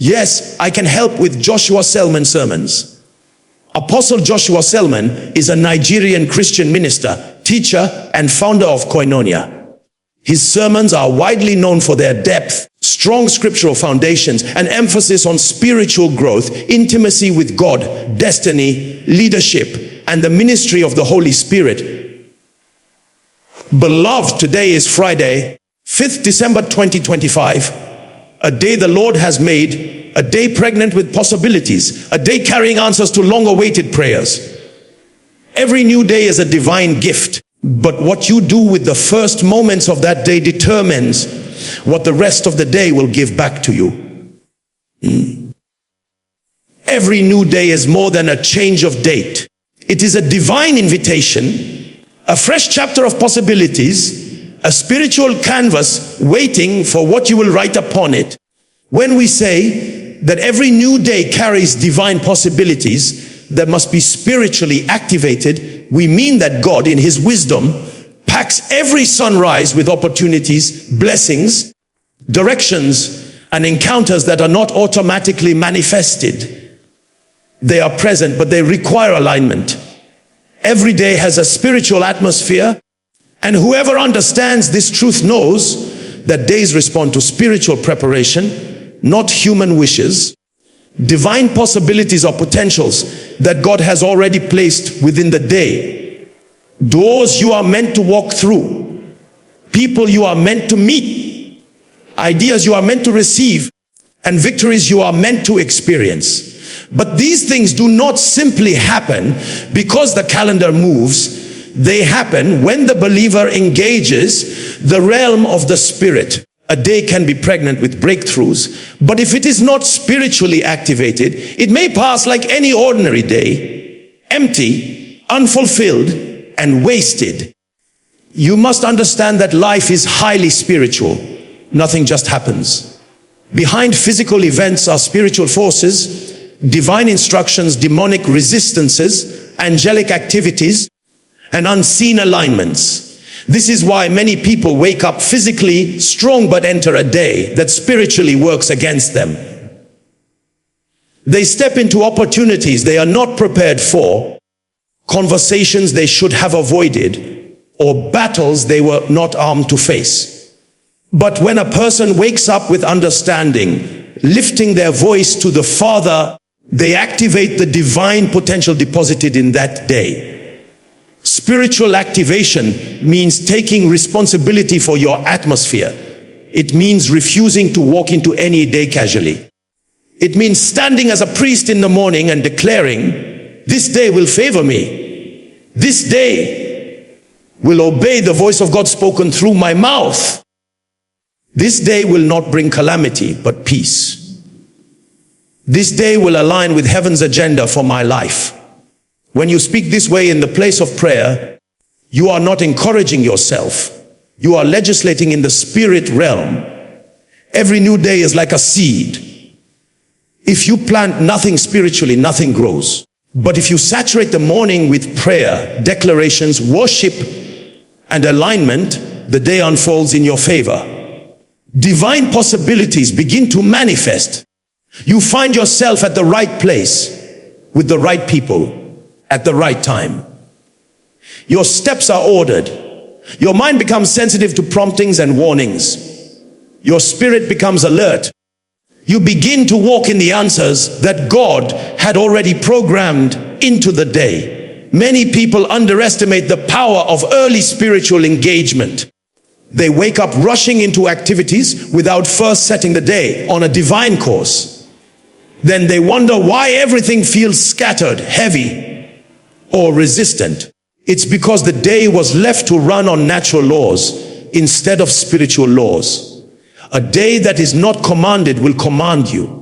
Yes, I can help with Joshua Selman sermons. Apostle Joshua Selman is a Nigerian Christian minister, teacher, and founder of Koinonia. His sermons are widely known for their depth, strong scriptural foundations, and emphasis on spiritual growth, intimacy with God, destiny, leadership, and the ministry of the Holy Spirit. Beloved, today is Friday, 5th December 2025, a day the Lord has made, a day pregnant with possibilities, a day carrying answers to long-awaited prayers. Every new day is a divine gift, but what you do with the first moments of that day determines what the rest of the day will give back to you. Every new day is more than a change of date. It is a divine invitation, a fresh chapter of possibilities, a spiritual canvas waiting for what you will write upon it. When we say that every new day carries divine possibilities that must be spiritually activated, we mean that God, in His wisdom, packs every sunrise with opportunities, blessings, directions, and encounters that are not automatically manifested. They are present, but they require alignment. Every day has a spiritual atmosphere, and whoever understands this truth knows that days respond to spiritual preparation, not human wishes. Divine possibilities or potentials that God has already placed within the day. Doors you are meant to walk through. People you are meant to meet. Ideas you are meant to receive. And victories you are meant to experience. But these things do not simply happen because the calendar moves. They happen when the believer engages the realm of the Spirit. A day can be pregnant with breakthroughs, but if it is not spiritually activated, it may pass like any ordinary day, empty, unfulfilled, and wasted. You must understand that life is highly spiritual. Nothing just happens. Behind physical events are spiritual forces, divine instructions, demonic resistances, angelic activities, and unseen alignments. This is why many people wake up physically strong but enter a day that spiritually works against them. They step into opportunities they are not prepared for, conversations they should have avoided, or battles they were not armed to face. But when a person wakes up with understanding, lifting their voice to the Father, they activate the divine potential deposited in that day. Spiritual activation means taking responsibility for your atmosphere. It means refusing to walk into any day casually. It means standing as a priest in the morning and declaring, this day will favor me. This day will obey the voice of God spoken through my mouth. This day will not bring calamity, but peace. This day will align with heaven's agenda for my life. When you speak this way in the place of prayer, you are not encouraging yourself. You are legislating in the spirit realm. Every new day is like a seed. If you plant nothing spiritually, nothing grows. But if you saturate the morning with prayer, declarations, worship, and alignment, the day unfolds in your favor. Divine possibilities begin to manifest. You find yourself at the right place with the right people at the right time. Your steps are ordered. Your mind becomes sensitive to promptings and warnings. Your spirit becomes alert. You begin to walk in the answers that God had already programmed into the day. Many people underestimate the power of early spiritual engagement. They wake up rushing into activities without first setting the day on a divine course. Then they wonder why everything feels scattered, heavy, or resistant. It's because the day was left to run on natural laws instead of spiritual laws. A day that is not commanded will command you.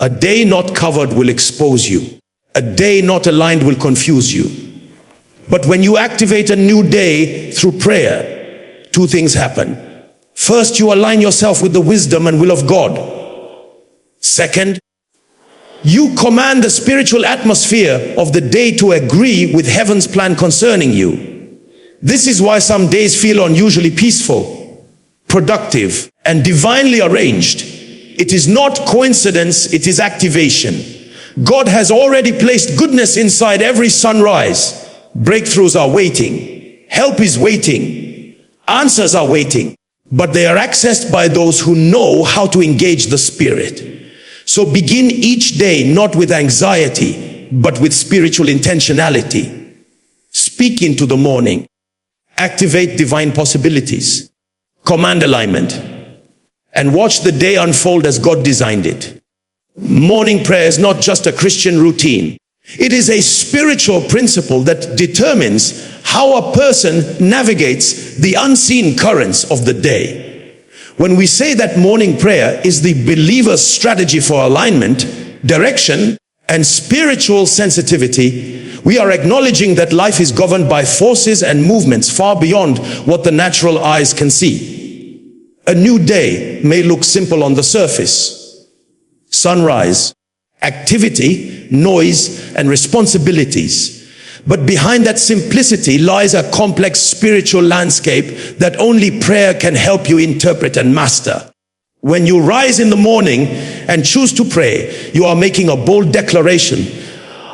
A day not covered will expose you. A day not aligned will confuse you. But when you activate a new day through prayer, two things happen. First, you align yourself with the wisdom and will of God. Second, you command the spiritual atmosphere of the day to agree with heaven's plan concerning you. This is why some days feel unusually peaceful, productive, and divinely arranged. It is not coincidence, it is activation. God has already placed goodness inside every sunrise. Breakthroughs are waiting. Help is waiting. Answers are waiting. But they are accessed by those who know how to engage the Spirit. So begin each day not with anxiety, but with spiritual intentionality. Speak into the morning. Activate divine possibilities. Command alignment. And watch the day unfold as God designed it. Morning prayer is not just a Christian routine. It is a spiritual principle that determines how a person navigates the unseen currents of the day. When we say that morning prayer is the believer's strategy for alignment, direction, and spiritual sensitivity, we are acknowledging that life is governed by forces and movements far beyond what the natural eyes can see. A new day may look simple on the surface. Sunrise, activity, noise, and responsibilities. But behind that simplicity lies a complex spiritual landscape that only prayer can help you interpret and master. When you rise in the morning and choose to pray, you are making a bold declaration.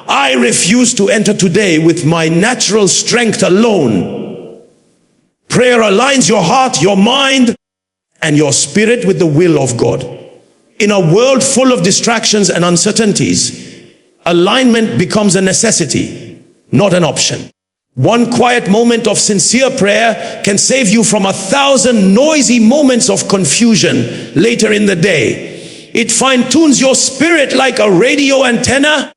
I refuse to enter today with my natural strength alone. Prayer aligns your heart, your mind, and your spirit with the will of God. In a world full of distractions and uncertainties, alignment becomes a necessity, not an option. One quiet moment of sincere prayer can save you from 1,000 noisy moments of confusion later in the day. It fine-tunes your spirit like a radio antenna,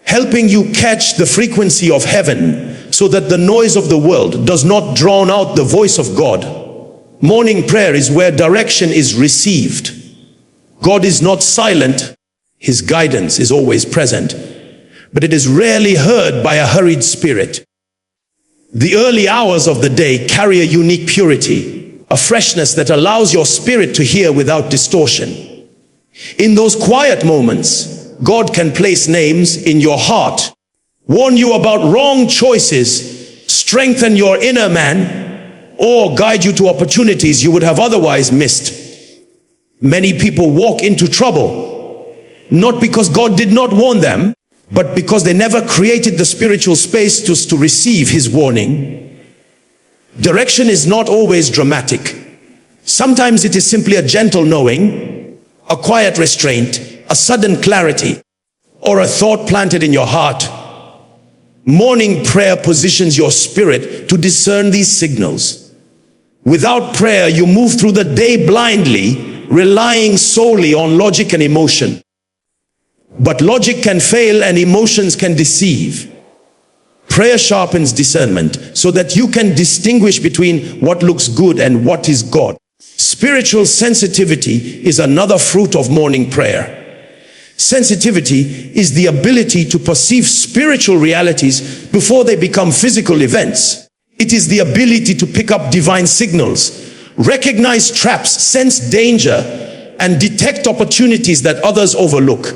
helping you catch the frequency of heaven so that the noise of the world does not drown out the voice of God. Morning prayer is where direction is received. God is not silent, His guidance is always present, but it is rarely heard by a hurried spirit. The early hours of the day carry a unique purity, a freshness that allows your spirit to hear without distortion. In those quiet moments, God can place names in your heart, warn you about wrong choices, strengthen your inner man, or guide you to opportunities you would have otherwise missed. Many people walk into trouble, not because God did not warn them, but because they never created the spiritual space to receive His warning. Direction is not always dramatic. Sometimes it is simply a gentle knowing, a quiet restraint, a sudden clarity, or a thought planted in your heart. Morning prayer positions your spirit to discern these signals. Without prayer, you move through the day blindly, relying solely on logic and emotion. But logic can fail and emotions can deceive. Prayer sharpens discernment so that you can distinguish between what looks good and what is God. Spiritual sensitivity is another fruit of morning prayer. Sensitivity is the ability to perceive spiritual realities before they become physical events. It is the ability to pick up divine signals, recognize traps, sense danger, and detect opportunities that others overlook.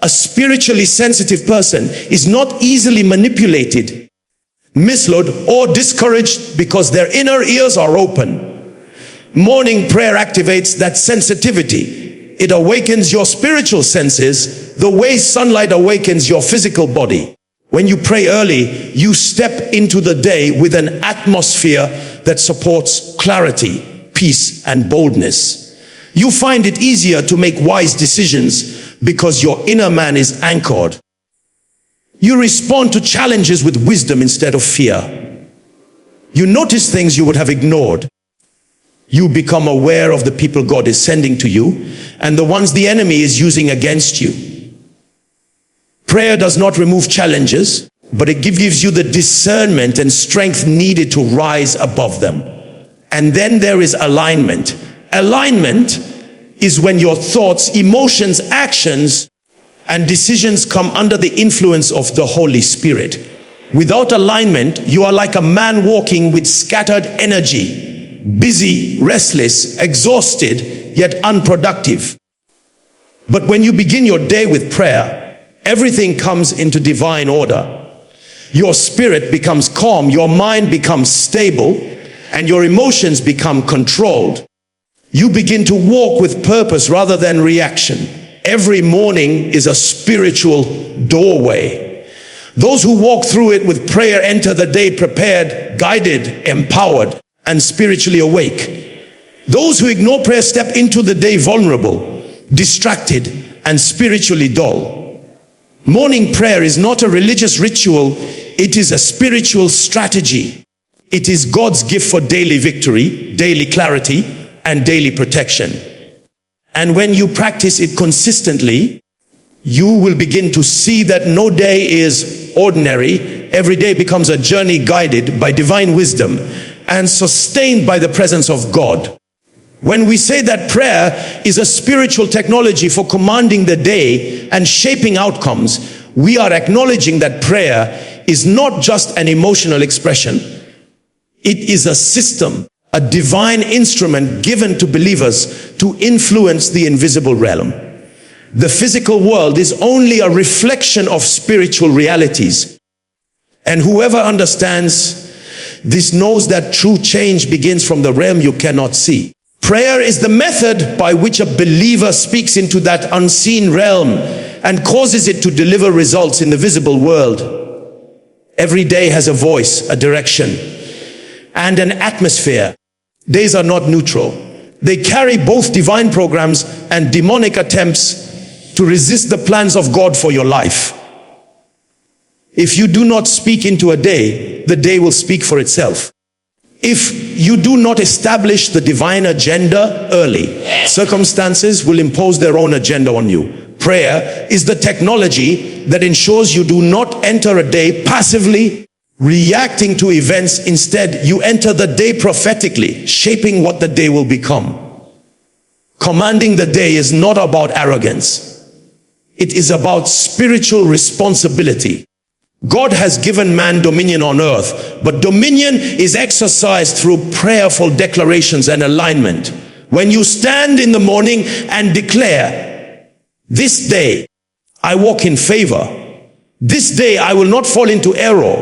A spiritually sensitive person is not easily manipulated, misled, or discouraged because their inner ears are open. Morning prayer activates that sensitivity. It awakens your spiritual senses the way sunlight awakens your physical body. When you pray early, you step into the day with an atmosphere that supports clarity, peace, and boldness. You find it easier to make wise decisions because your inner man is anchored. You respond to challenges with wisdom instead of fear. You notice things you would have ignored. You become aware of the people God is sending to you and the ones the enemy is using against you. Prayer does not remove challenges, but it gives you the discernment and strength needed to rise above them. And then there is alignment. Alignment is when your thoughts, emotions, actions, and decisions come under the influence of the Holy Spirit. Without alignment, you are like a man walking with scattered energy, busy, restless, exhausted, yet unproductive. But when you begin your day with prayer, everything comes into divine order. Your spirit becomes calm, your mind becomes stable, and your emotions become controlled. You begin to walk with purpose rather than reaction. Every morning is a spiritual doorway. Those who walk through it with prayer enter the day prepared, guided, empowered, and spiritually awake. Those who ignore prayer step into the day vulnerable, distracted, and spiritually dull. Morning prayer is not a religious ritual, it is a spiritual strategy. It is God's gift for daily victory, daily clarity, and daily protection. And when you practice it consistently, you will begin to see that no day is ordinary. Every day becomes a journey guided by divine wisdom and sustained by the presence of God. When we say that prayer is a spiritual technology for commanding the day and shaping outcomes, we are acknowledging that prayer is not just an emotional expression. It is a system, a divine instrument given to believers to influence the invisible realm. The physical world is only a reflection of spiritual realities. And whoever understands this knows that true change begins from the realm you cannot see. Prayer is the method by which a believer speaks into that unseen realm and causes it to deliver results in the visible world. Every day has a voice, a direction, and an atmosphere. Days are not neutral. They carry both divine programs and demonic attempts to resist the plans of God for your life. If you do not speak into a day, the day will speak for itself. If you do not establish the divine agenda early, circumstances will impose their own agenda on you. Prayer is the technology that ensures you do not enter a day passively, reacting to events. Instead, you enter the day prophetically, shaping what the day will become. Commanding the day is not about arrogance. It is about spiritual responsibility. God has given man dominion on earth, but dominion is exercised through prayerful declarations and alignment. When you stand in the morning and declare, "This day I walk in favor. This day I will not fall into error.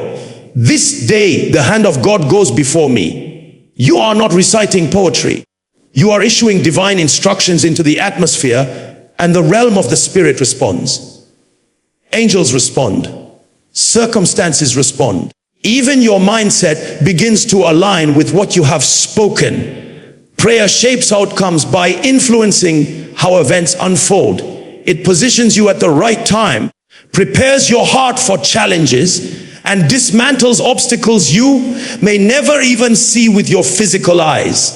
This day the hand of God goes before me." You are not reciting poetry. You are issuing divine instructions into the atmosphere, and the realm of the Spirit responds. Angels respond. Circumstances respond. Even your mindset begins to align with what you have spoken. Prayer shapes outcomes by influencing how events unfold. It positions you at the right time, prepares your heart for challenges, and dismantles obstacles you may never even see with your physical eyes.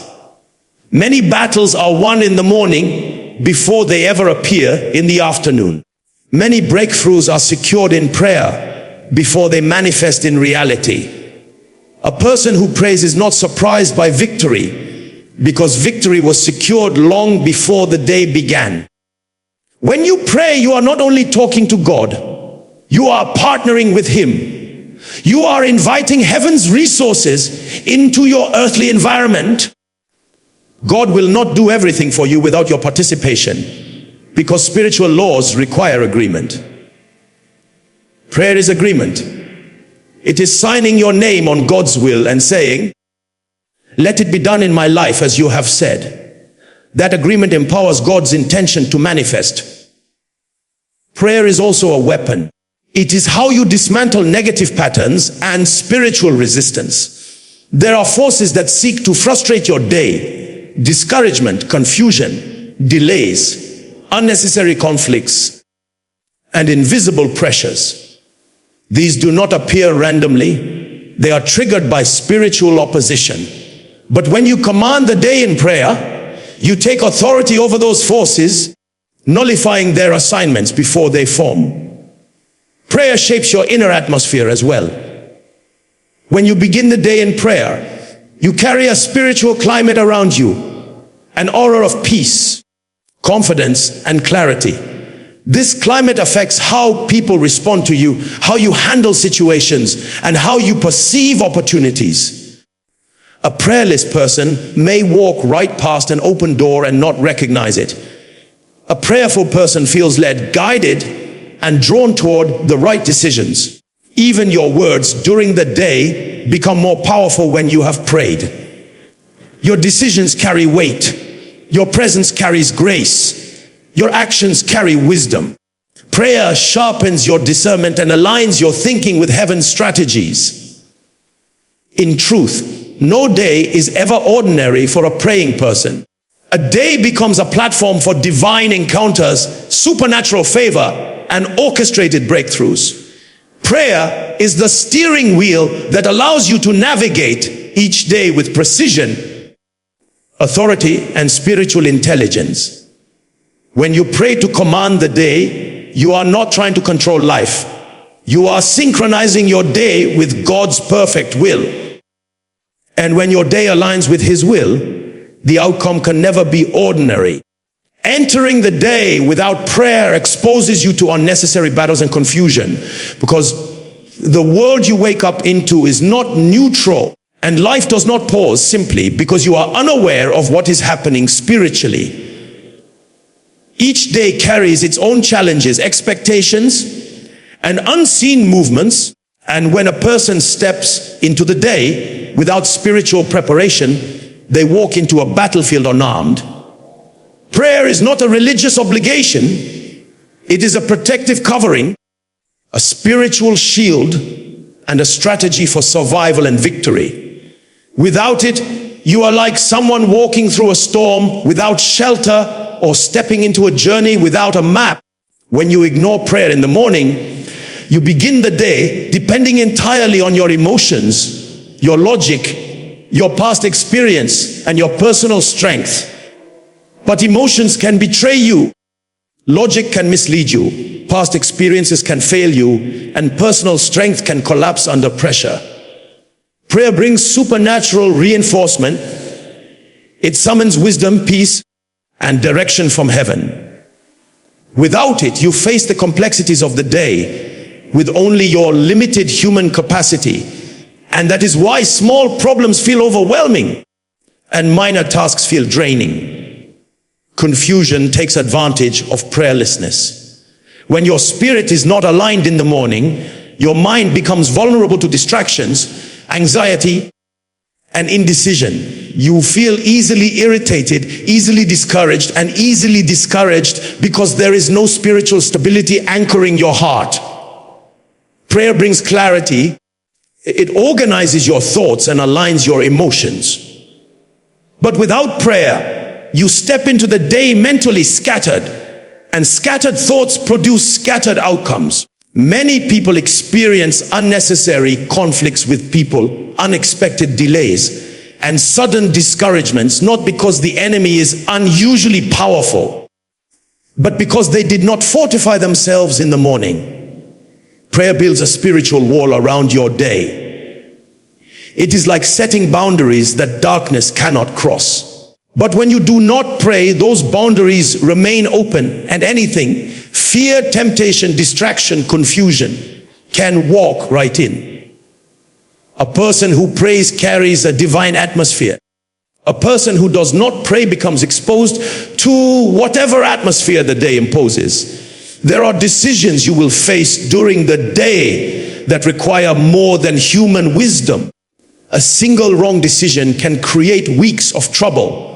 Many battles are won in the morning before they ever appear in the afternoon. Many breakthroughs are secured in prayer before they manifest in reality. A person who prays is not surprised by victory, because victory was secured long before the day began. When you pray, you are not only talking to God, you are partnering with Him. You are inviting heaven's resources into your earthly environment. God will not do everything for you without your participation, because spiritual laws require agreement. Prayer is agreement. It is signing your name on God's will and saying, "Let it be done in my life as you have said." That agreement empowers God's intention to manifest. Prayer is also a weapon. It is how you dismantle negative patterns and spiritual resistance. There are forces that seek to frustrate your day: discouragement, confusion, delays, unnecessary conflicts, and invisible pressures. These do not appear randomly. They are triggered by spiritual opposition. But when you command the day in prayer, you take authority over those forces, nullifying their assignments before they form. Prayer shapes your inner atmosphere as well. When you begin the day in prayer, you carry a spiritual climate around you, an aura of peace, confidence, and clarity. This climate affects how people respond to you, how you handle situations, and how you perceive opportunities. A prayerless person may walk right past an open door and not recognize it. A prayerful person feels led, guided, and drawn toward the right decisions. Even your words during the day become more powerful when you have prayed. Your decisions carry weight. Your presence carries grace. Your actions carry wisdom. Prayer sharpens your discernment and aligns your thinking with heaven's strategies. In truth, no day is ever ordinary for a praying person. A day becomes a platform for divine encounters, supernatural favor, and orchestrated breakthroughs. Prayer is the steering wheel that allows you to navigate each day with precision, authority, and spiritual intelligence. When you pray to command the day, you are not trying to control life. You are synchronizing your day with God's perfect will. And when your day aligns with His will, the outcome can never be ordinary. Entering the day without prayer exposes you to unnecessary battles and confusion, because the world you wake up into is not neutral, and life does not pause simply because you are unaware of what is happening spiritually. Each day carries its own challenges, expectations, and unseen movements, and when a person steps into the day without spiritual preparation, they walk into a battlefield unarmed. Prayer is not a religious obligation. It is a protective covering, a spiritual shield, and a strategy for survival and victory. Without it, you are like someone walking through a storm without shelter, or stepping into a journey without a map. When you ignore prayer in the morning, you begin the day depending entirely on your emotions, your logic, your past experience, and your personal strength. But emotions can betray you, logic can mislead you, past experiences can fail you, and personal strength can collapse under pressure. Prayer brings supernatural reinforcement. It summons wisdom, peace, and direction from heaven. Without it, you face the complexities of the day with only your limited human capacity. And that is why small problems feel overwhelming and minor tasks feel draining. Confusion takes advantage of prayerlessness. When your spirit is not aligned in the morning, your mind becomes vulnerable to distractions, anxiety, and indecision. You feel easily irritated, easily discouraged, and easily discouraged because there is no spiritual stability anchoring your heart. Prayer brings clarity. It organizes your thoughts and aligns your emotions. But without prayer, you step into the day mentally scattered, and scattered thoughts produce scattered outcomes. Many people experience unnecessary conflicts with people, unexpected delays, and sudden discouragements, not because the enemy is unusually powerful, but because they did not fortify themselves in the morning. Prayer builds a spiritual wall around your day. It is like setting boundaries that darkness cannot cross. But when you do not pray, those boundaries remain open, and anything, fear, temptation, distraction, confusion, can walk right in. A person who prays carries a divine atmosphere. A person who does not pray becomes exposed to whatever atmosphere the day imposes. There are decisions you will face during the day that require more than human wisdom. A single wrong decision can create weeks of trouble.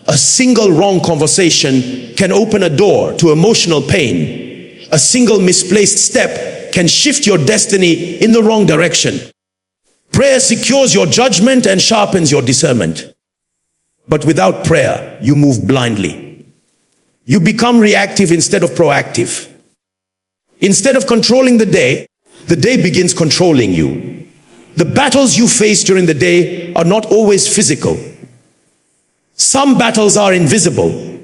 A single wrong conversation can open a door to emotional pain. A single misplaced step can shift your destiny in the wrong direction. Prayer secures your judgment and sharpens your discernment. But without prayer, you move blindly. You become reactive instead of proactive. Instead of controlling the day begins controlling you. The battles you face during the day are not always physical. Some battles are invisible.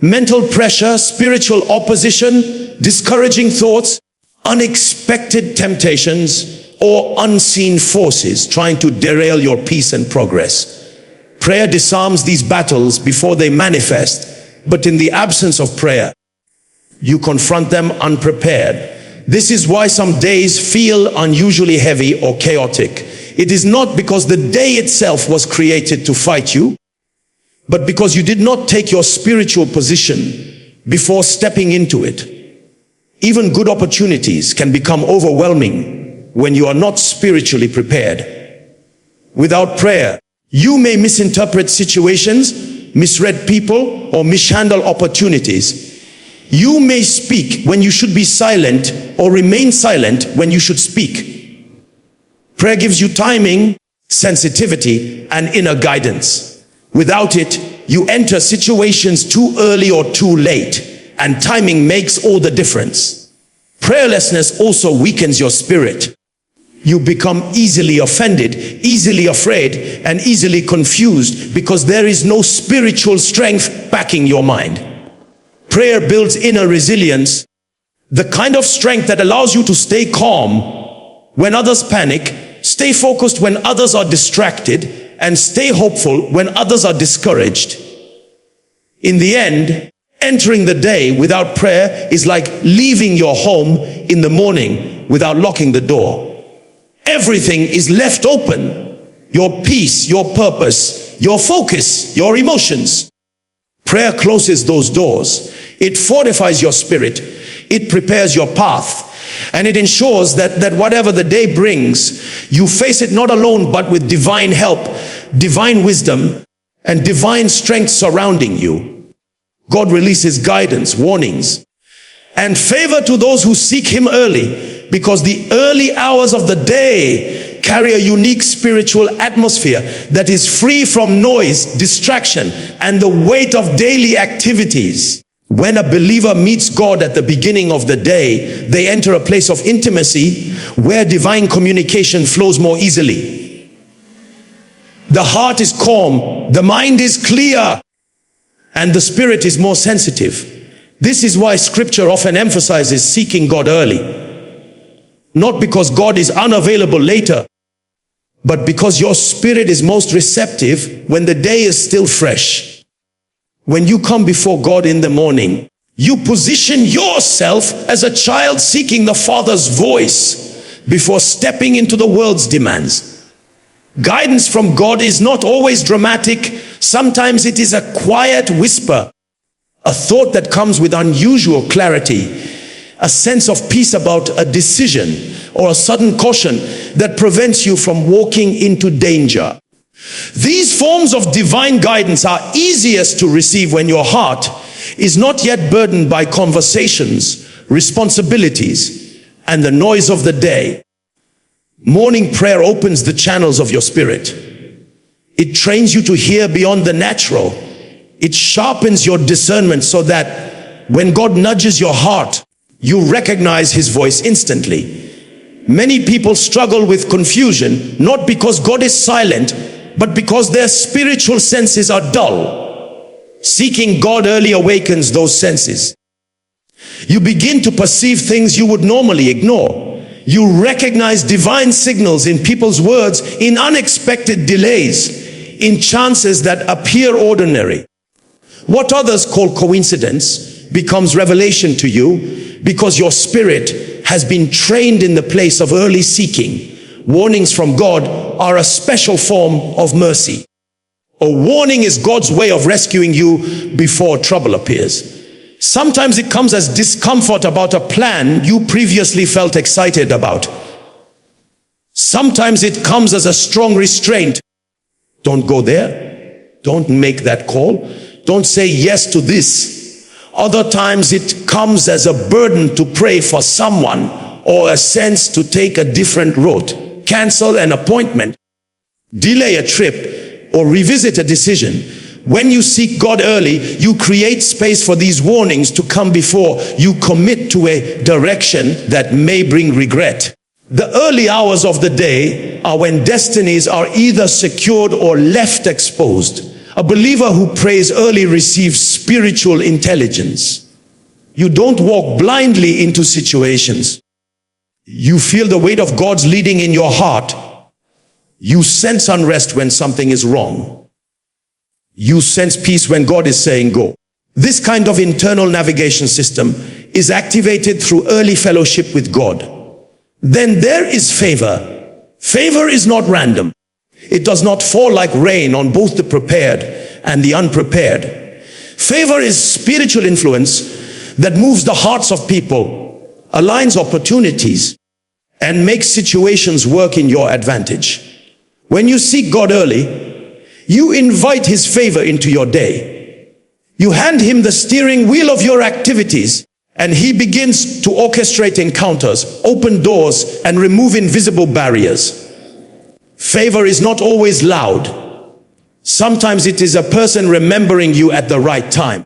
Mental pressure, spiritual opposition, discouraging thoughts, unexpected temptations, or unseen forces trying to derail your peace and progress. Prayer disarms these battles before they manifest, but in the absence of prayer, you confront them unprepared. This is why some days feel unusually heavy or chaotic. It is not because the day itself was created to fight you, but because you did not take your spiritual position before stepping into it. Even good opportunities can become overwhelming when you are not spiritually prepared. Without prayer, you may misinterpret situations, misread people, or mishandle opportunities. You may speak when you should be silent, or remain silent when you should speak. Prayer gives you timing, sensitivity, and inner guidance. Without it, you enter situations too early or too late, and timing makes all the difference. Prayerlessness also weakens your spirit. You become easily offended, easily afraid, and easily confused because there is no spiritual strength backing your mind. Prayer builds inner resilience, the kind of strength that allows you to stay calm when others panic, stay focused when others are distracted, and stay hopeful when others are discouraged. In the end, entering the day without prayer is like leaving your home in the morning without locking the door. Everything is left open. Your peace, your purpose, your focus, your emotions. Prayer closes those doors. It fortifies your spirit. It prepares your path. And it ensures that whatever the day brings, you face it not alone, but with divine help, divine wisdom, and divine strength surrounding you. God releases guidance, warnings, and favor to those who seek Him early, because the early hours of the day carry a unique spiritual atmosphere that is free from noise, distraction, and the weight of daily activities. When a believer meets God at the beginning of the day, they enter a place of intimacy where divine communication flows more easily. The heart is calm, the mind is clear, and the spirit is more sensitive. This is why Scripture often emphasizes seeking God early. Not because God is unavailable later, but because your spirit is most receptive when the day is still fresh. When you come before God in the morning, you position yourself as a child seeking the Father's voice before stepping into the world's demands. Guidance from God is not always dramatic. Sometimes it is a quiet whisper, a thought that comes with unusual clarity, a sense of peace about a decision, or a sudden caution that prevents you from walking into danger. These forms of divine guidance are easiest to receive when your heart is not yet burdened by conversations, responsibilities, and the noise of the day. Morning prayer opens the channels of your spirit. It trains you to hear beyond the natural. It sharpens your discernment so that when God nudges your heart, you recognize His voice instantly. Many people struggle with confusion, not because God is silent, but because their spiritual senses are dull. Seeking God early awakens those senses. You begin to perceive things you would normally ignore. You recognize divine signals in people's words, in unexpected delays, in chances that appear ordinary. What others call coincidence becomes revelation to you because your spirit has been trained in the place of early seeking. Warnings from God are a special form of mercy. A warning is God's way of rescuing you before trouble appears. Sometimes it comes as discomfort about a plan you previously felt excited about. Sometimes it comes as a strong restraint. Don't go there. Don't make that call. Don't say yes to this. Other times it comes as a burden to pray for someone, or a sense to take a different route, cancel an appointment, delay a trip, or revisit a decision. When you seek God early, you create space for these warnings to come before you commit to a direction that may bring regret. The early hours of the day are when destinies are either secured or left exposed. A believer who prays early receives spiritual intelligence. You don't walk blindly into situations. You feel the weight of God's leading in your heart. You sense unrest when something is wrong. You sense peace when God is saying go. This kind of internal navigation system is activated through early fellowship with God. Then there is favor. Favor is not random. It does not fall like rain on both the prepared and the unprepared. Favor is spiritual influence that moves the hearts of people, aligns opportunities, and makes situations work in your advantage. When you seek God early, You invite his favor into your day. You hand him the steering wheel of your activities, and he begins to orchestrate encounters, open doors, and remove invisible barriers. Favor is not always loud. Sometimes it is a person remembering you at the right time.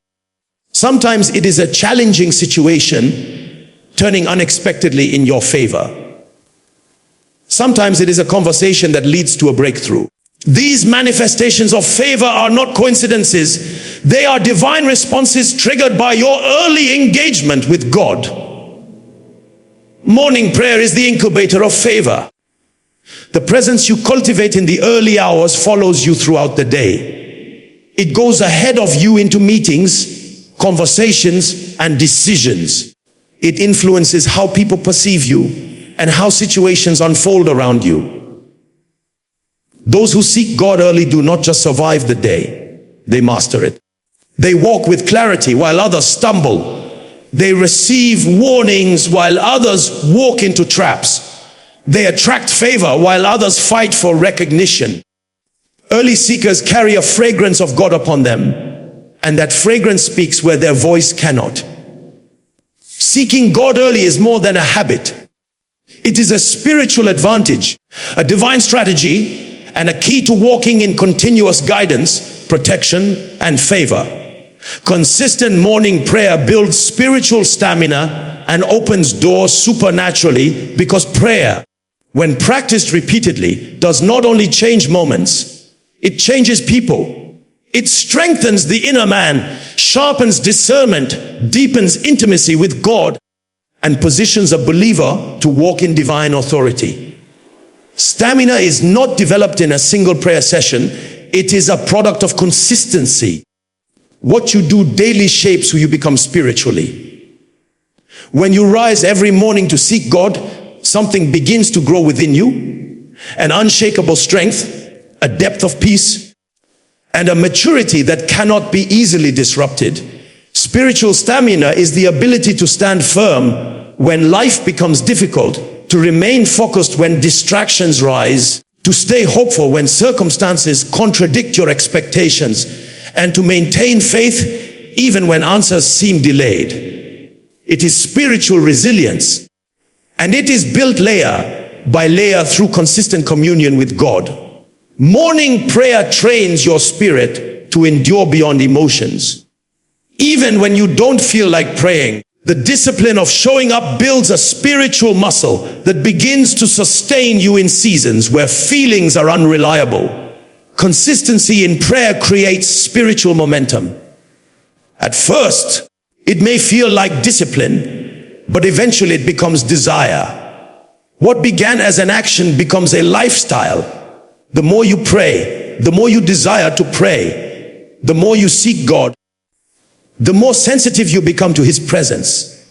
Sometimes it is a challenging situation turning unexpectedly in your favor. Sometimes it is a conversation that leads to a breakthrough. These manifestations of favor are not coincidences. They are divine responses triggered by your early engagement with God. Morning prayer is the incubator of favor. The presence you cultivate in the early hours follows you throughout the day. It goes ahead of you into meetings, conversations, and decisions. It influences how people perceive you and how situations unfold around you. Those who seek God early do not just survive the day, they master it. They walk with clarity while others stumble. They receive warnings while others walk into traps. They attract favor while others fight for recognition. Early seekers carry a fragrance of God upon them, and that fragrance speaks where their voice cannot. Seeking God early is more than a habit. It is a spiritual advantage, a divine strategy, and a key to walking in continuous guidance, protection, and favor. Consistent morning prayer builds spiritual stamina and opens doors supernaturally, because prayer, when practiced repeatedly, does not only change moments, it changes people. It strengthens the inner man, sharpens discernment, deepens intimacy with God, and positions a believer to walk in divine authority. Stamina is not developed in a single prayer session. It is a product of consistency. What you do daily shapes who you become spiritually. When you rise every morning to seek God, something begins to grow within you. An unshakable strength, a depth of peace, and a maturity that cannot be easily disrupted. Spiritual stamina is the ability to stand firm when life becomes difficult, to remain focused when distractions rise, to stay hopeful when circumstances contradict your expectations, and to maintain faith even when answers seem delayed. It is spiritual resilience, and it is built layer by layer through consistent communion with God. Morning prayer trains your spirit to endure beyond emotions. Even when you don't feel like praying, the discipline of showing up builds a spiritual muscle that begins to sustain you in seasons where feelings are unreliable. Consistency in prayer creates spiritual momentum. At first, it may feel like discipline, but eventually it becomes desire. What began as an action becomes a lifestyle. The more you pray, the more you desire to pray, the more you seek God, the more sensitive you become to his presence.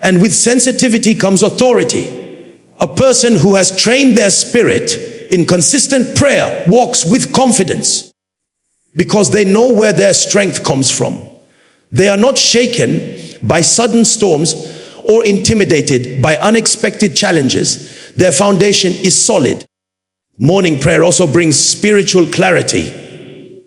And with sensitivity comes authority. A person who has trained their spirit in consistent prayer walks with confidence, because they know where their strength comes from. They are not shaken by sudden storms or intimidated by unexpected challenges. Their foundation is solid. Morning prayer also brings spiritual clarity.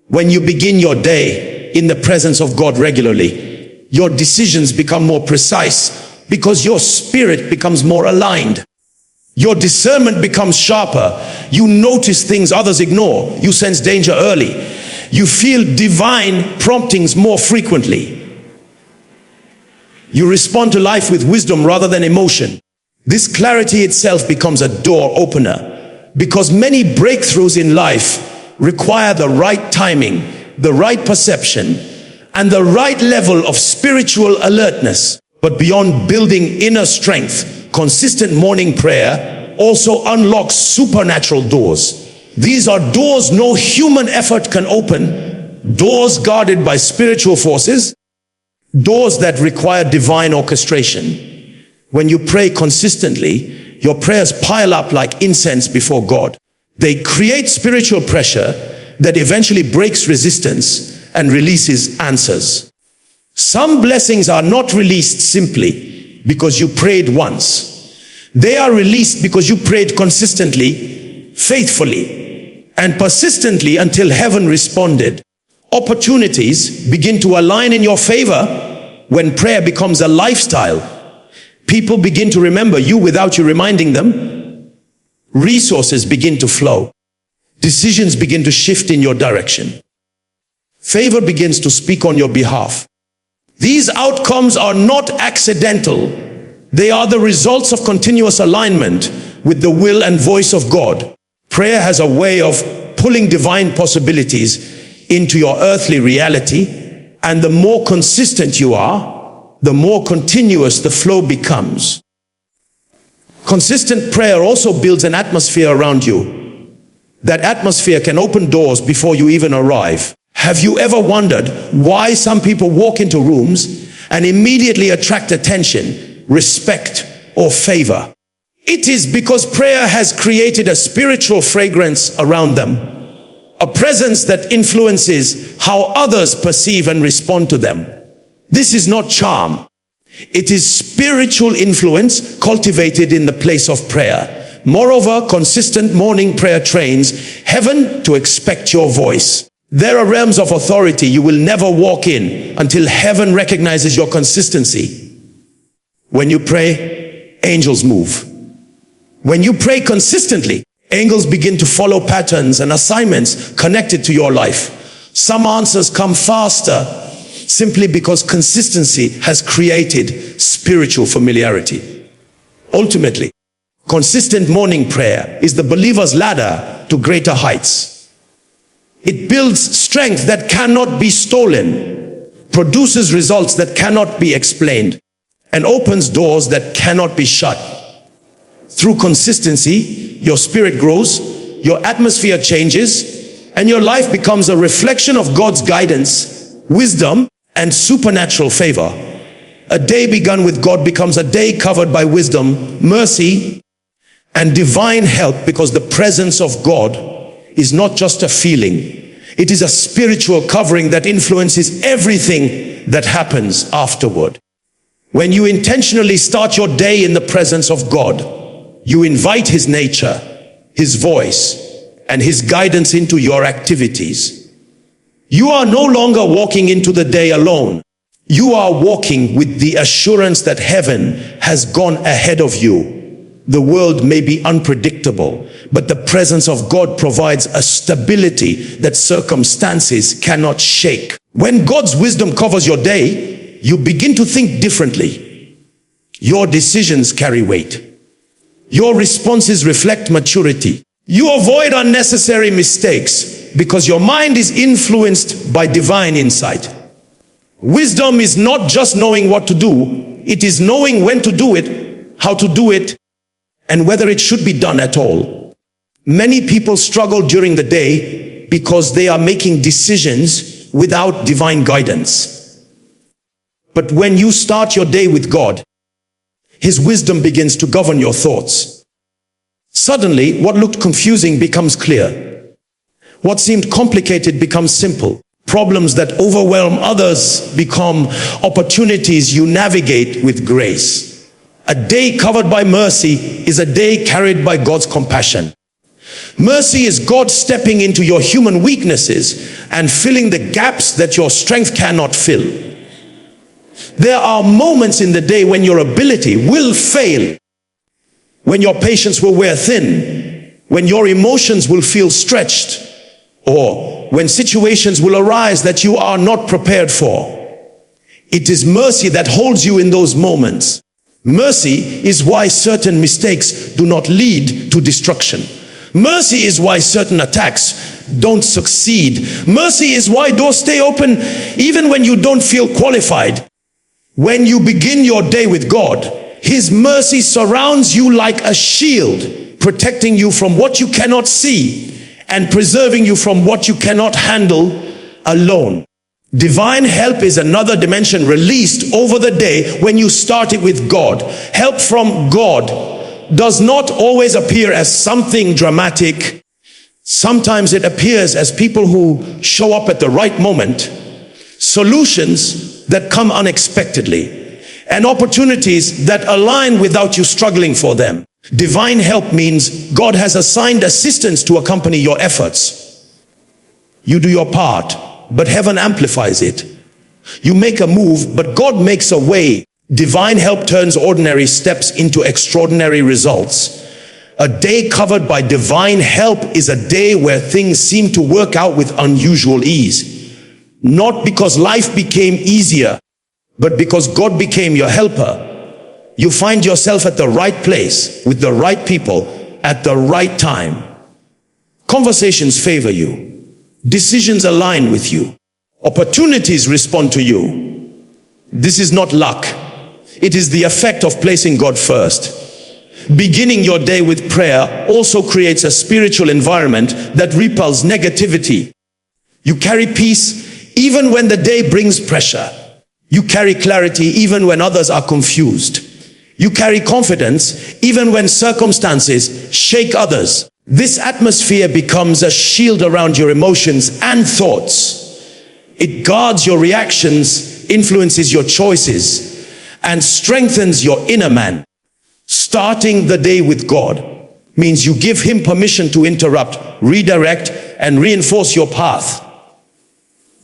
When you begin your day in the presence of God regularly, your decisions become more precise because your spirit becomes more aligned. Your discernment becomes sharper. You notice things others ignore. You sense danger early. You feel divine promptings more frequently. You respond to life with wisdom rather than emotion. This clarity itself becomes a door opener, because many breakthroughs in life require the right timing, the right perception, and the right level of spiritual alertness. But beyond building inner strength, consistent morning prayer also unlocks supernatural doors. These are doors no human effort can open, doors guarded by spiritual forces, doors that require divine orchestration. When you pray consistently, your prayers pile up like incense before God. They create spiritual pressure that eventually breaks resistance and releases answers. Some blessings are not released simply because you prayed once. They are released because you prayed consistently, faithfully, and persistently until heaven responded. Opportunities begin to align in your favor when prayer becomes a lifestyle. People begin to remember you without you reminding them. Resources begin to flow. Decisions begin to shift in your direction. Favor begins to speak on your behalf. These outcomes are not accidental. They are the results of continuous alignment with the will and voice of God. Prayer has a way of pulling divine possibilities into your earthly reality, and the more consistent you are, the more continuous the flow becomes. Consistent prayer also builds an atmosphere around you. That atmosphere can open doors before you even arrive. Have you ever wondered why some people walk into rooms and immediately attract attention, respect, or favor? It is because prayer has created a spiritual fragrance around them, a presence that influences how others perceive and respond to them. This is not charm. It is spiritual influence cultivated in the place of prayer. Moreover, consistent morning prayer trains heaven to expect your voice. There are realms of authority you will never walk in until heaven recognizes your consistency. When you pray, angels move. When you pray consistently, angels begin to follow patterns and assignments connected to your life. Some answers come faster simply because consistency has created spiritual familiarity. Ultimately, consistent morning prayer is the believer's ladder to greater heights. It builds strength that cannot be stolen, produces results that cannot be explained, and opens doors that cannot be shut. Through consistency, your spirit grows, your atmosphere changes, and your life becomes a reflection of God's guidance, wisdom, and supernatural favor. A day begun with God becomes a day covered by wisdom, mercy, and divine help, because the presence of God is not just a feeling. It is a spiritual covering that influences everything that happens afterward. When you intentionally start your day in the presence of God, you invite His nature, His voice, and His guidance into your activities. You are no longer walking into the day alone. You are walking with the assurance that heaven has gone ahead of you. The world may be unpredictable, but the presence of God provides a stability that circumstances cannot shake. When God's wisdom covers your day, you begin to think differently. Your decisions carry weight. Your responses reflect maturity. You avoid unnecessary mistakes because your mind is influenced by divine insight. Wisdom is not just knowing what to do, it is knowing when to do it, how to do it, and whether it should be done at all. Many people struggle during the day because they are making decisions without divine guidance. But when you start your day with God, His wisdom begins to govern your thoughts. Suddenly, what looked confusing becomes clear. What seemed complicated becomes simple. Problems that overwhelm others become opportunities you navigate with grace. A day covered by mercy is a day carried by God's compassion. Mercy is God stepping into your human weaknesses and filling the gaps that your strength cannot fill. There are moments in the day when your ability will fail, when your patience will wear thin, when your emotions will feel stretched, or when situations will arise that you are not prepared for. It is mercy that holds you in those moments. Mercy is why certain mistakes do not lead to destruction. Mercy is why certain attacks don't succeed. Mercy is why doors stay open even when you don't feel qualified. When you begin your day with God, His mercy surrounds you like a shield, protecting you from what you cannot see and preserving you from what you cannot handle alone. Divine help is another dimension released over the day when you start it with God. Help from God does not always appear as something dramatic. Sometimes it appears as people who show up at the right moment, solutions that come unexpectedly, and opportunities that align without you struggling for them. Divine help means God has assigned assistants to accompany your efforts. You do your part, but heaven amplifies it. You make a move, but God makes a way. Divine help turns ordinary steps into extraordinary results. A day covered by divine help is a day where things seem to work out with unusual ease. Not because life became easier, but because God became your helper. You find yourself at the right place, with the right people, at the right time. Conversations favor you. Decisions align with you. Opportunities respond to you. This is not luck. It is the effect of placing God first. Beginning your day with prayer also creates a spiritual environment that repels negativity. You carry peace even when the day brings pressure. You carry clarity even when others are confused. You carry confidence even when circumstances shake others. This atmosphere becomes a shield around your emotions and thoughts. It guards your reactions, influences your choices, and strengthens your inner man. Starting the day with God means you give Him permission to interrupt, redirect, and reinforce your path.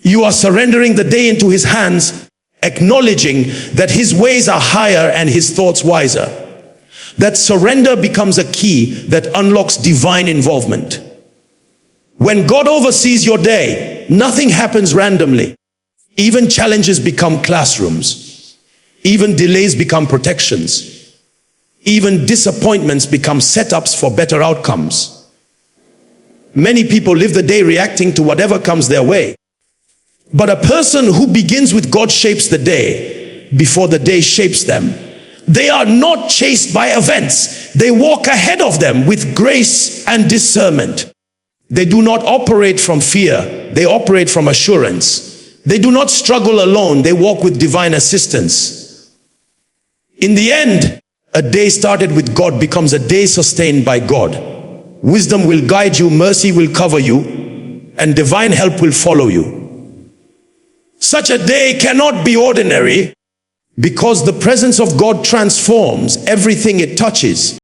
You are surrendering the day into His hands, acknowledging that His ways are higher and His thoughts wiser. That surrender becomes a key that unlocks divine involvement. When God oversees your day, nothing happens randomly. Even challenges become classrooms. Even delays become protections. Even disappointments become setups for better outcomes. Many people live the day reacting to whatever comes their way. But a person who begins with God shapes the day before the day shapes them. They are not chased by events. They walk ahead of them with grace and discernment. They do not operate from fear. They operate from assurance. They do not struggle alone. They walk with divine assistance. In the end, a day started with God becomes a day sustained by God. Wisdom will guide you, mercy will cover you, and divine help will follow you. Such a day cannot be ordinary because the presence of God transforms everything it touches.